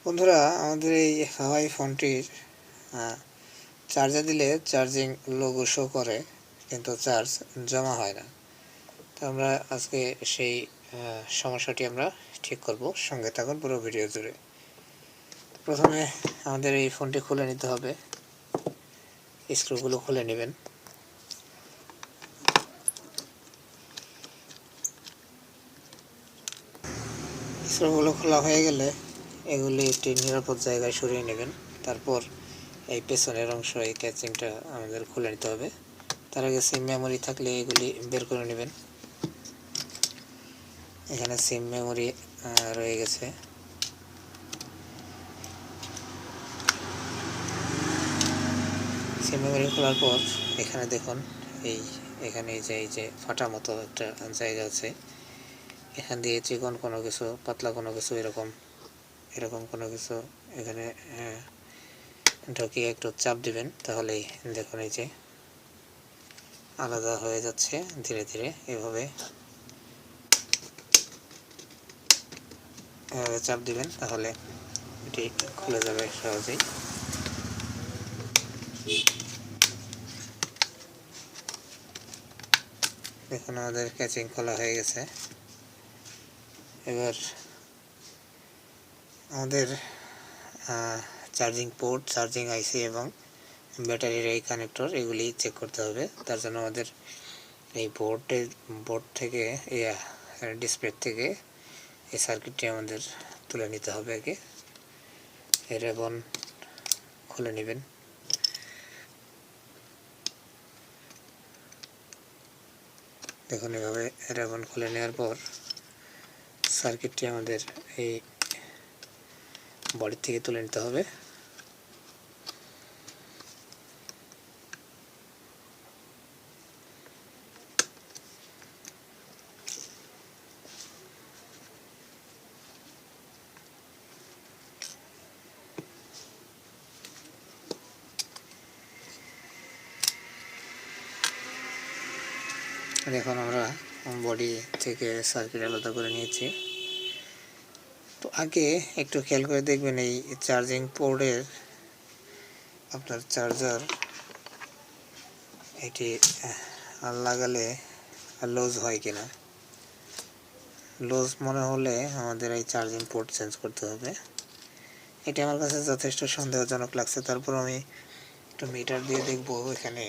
বন্ধুরা, আমাদের এই হাওয়াই ফোনটির চার্জে দিলে চার্জিং লোগো শো করে, কিন্তু চার্জ জমা হয় না। তো আমরা আজকে সেই সমস্যাটি আমরা ঠিক করব। সঙ্গে থাকুন পুরো ভিডিও জুড়ে। প্রথমে আমাদের এই ফোনটি খুলে নিতে হবে। স্ক্রুগুলো খুলে নেবেন। স্ক্রুগুলো খোলা হয়ে গেলে এগুলি একটি নিরাপদ জায়গায় সরিয়ে নেবেন। তারপর এই পেছনের অংশ, এই ক্যাচিংটা আমাদের খুলে নিতে হবে। তার আগে সিম মেমোরি থাকলে এগুলি বের করে নেবেন। এখানে সিম মেমোরি রয়ে গেছে। সিম মেমোরি খোলার পর এখানে দেখুন, এখানে এই যে ফাটা মতো একটা জায়গা আছে। এখান দিয়ে চিকন কোনো কিছু, পাতলা কোনো কিছু, এরকম কোনো কিছু এখানে ঢুকিয়ে একটু চাপ দিবেন। তাহলেই দেখুন এই যে আলাদা হয়ে যাচ্ছে ধীরে ধীরে। এভাবে চাপ দিবেন, তাহলে এটি খুলে যাবে সহজেই। দেখুন, আমাদের ক্যাচিং খোলা হয়ে গেছে। এবার আমাদের চার্জিং পোর্ট, চার্জিং আইসি এবং ব্যাটারির এই কানেক্টর, এগুলি চেক করতে হবে। তার জন্য আমাদের এই বোর্ড থেকে, ডিসপ্লে থেকে এই সার্কিটটি আমাদের তুলে নিতে হবে। আগে এর রেবন খুলে নেবেন। দেখুন, এভাবে রেবন খুলে নেওয়ার পর সার্কিটটি আমাদের এই বডি থেকে তুলে নিতে হবে। এখন আমরা বডি থেকে সার্কিট আলাদা করে নিয়েছি। তো আগে একটু খেয়াল করে দেখবেন, এই চার্জিং পোর্টের আপনার চার্জার এটি লাগালে লুজ হয় কিনা। লুজ মনে হলে আমাদের এই চার্জিং পোর্ট চেঞ্জ করতে হবে। এটি আমার কাছে যথেষ্ট সন্দেহজনক লাগছে। তারপর আমি একটু মিটার দিয়ে দেখব এখানে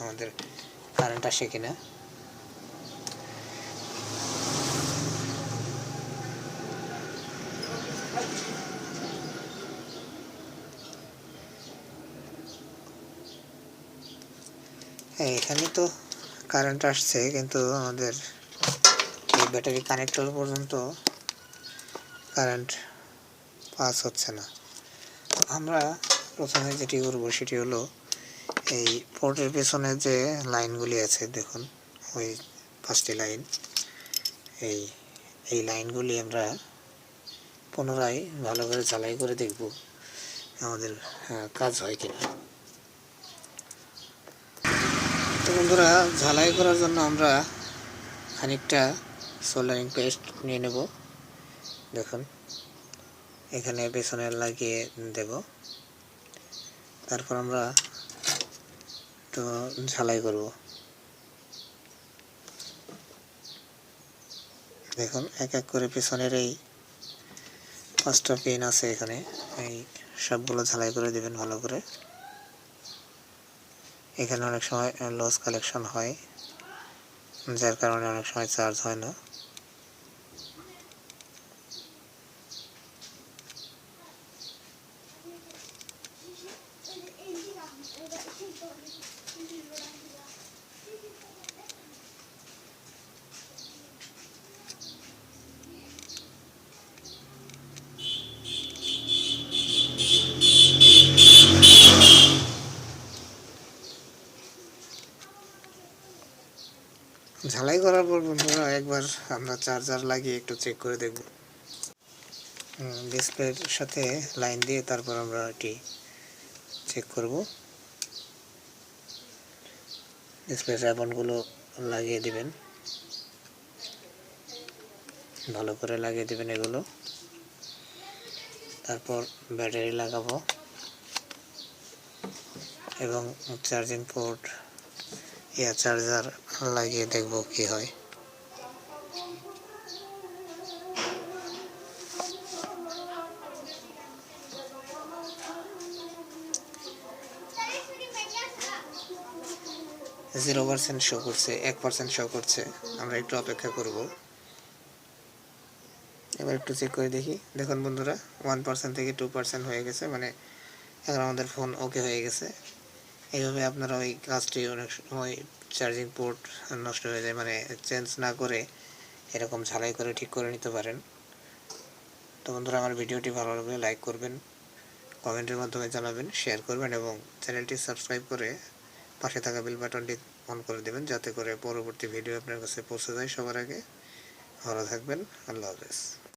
আমাদের কারেন্ট আসে কিনা। এখানে তো কারেন্ট আসছে, কিন্তু আমাদের এই ব্যাটারি কানেক্টর পর্যন্ত কারেন্ট পাস হচ্ছে না। আমরা প্রথমে যেটি করব সেটি হলো, এই পোর্টের পেছনে যে লাইনগুলি আছে, দেখুন ওই 5টি লাইন, এই লাইনগুলি আমরা পুনরায় ভালো করে ঝালাই করে দেখব আমাদের কাজ হয় কিনা। তো বন্ধুরা, ঝালাই করার জন্য আমরা খানিকটা সোল্ডারিং পেস্ট নিয়ে নেব। দেখুন, এখানে পেছনে লাগিয়ে দেব। তারপর আমরা তো ঝালাই করব। দেখুন, এক এক করে পেছনের এই 5টা পিন আছে, এখানে এই সবগুলো ঝালাই করে দেবেন ভালো করে। এখানে অনেক সময় লস কালেকশন হয়, যার কারণে অনেক সময় চার্জ হয় না। ঝালাই করার পর বন্ধুরা, একবার আমরা চার্জার লাগিয়ে একটু চেক করে দেখব। ডিসপ্লের সাথে লাইন দিয়ে তারপর আমরা এটি চেক করব। ডিসপ্লে রিবনগুলো লাগিয়ে দিবেন, ভালো করে লাগিয়ে দিবেন এগুলো। তারপর ব্যাটারি লাগাবো এবং চার্জিং পোর্ট চার্জার লাগিয়ে দেখব কি হয়। %0 শো করছে, 1% শো করছে। আমরা একটু অপেক্ষা করব। এবার একটু চেক করে দেখি। দেখুন বন্ধুরা, 1% থেকে 2% হয়ে গেছে, মানে এখন আমাদের ফোন ওকে হয়ে গেছে। এইভাবে আপনারা ওই কাজটি অনেক সময় চার্জিং পোর্ট নষ্ট হয়ে যায়, মানে চেঞ্জ না করে এরকম ঝালাই করে ঠিক করে নিতে পারেন। তো বন্ধুরা, আমার ভিডিওটি ভালো লাগলে লাইক করবেন, কমেন্টের মাধ্যমে জানাবেন, শেয়ার করবেন এবং চ্যানেলটি সাবস্ক্রাইব করে পাশে থাকা বেল বাটনটি অন করে দেবেন, যাতে করে পরবর্তী ভিডিও আপনার কাছে পৌঁছে যায় সবার আগে। ভালো থাকবেন। আল্লাহ হাফেজ।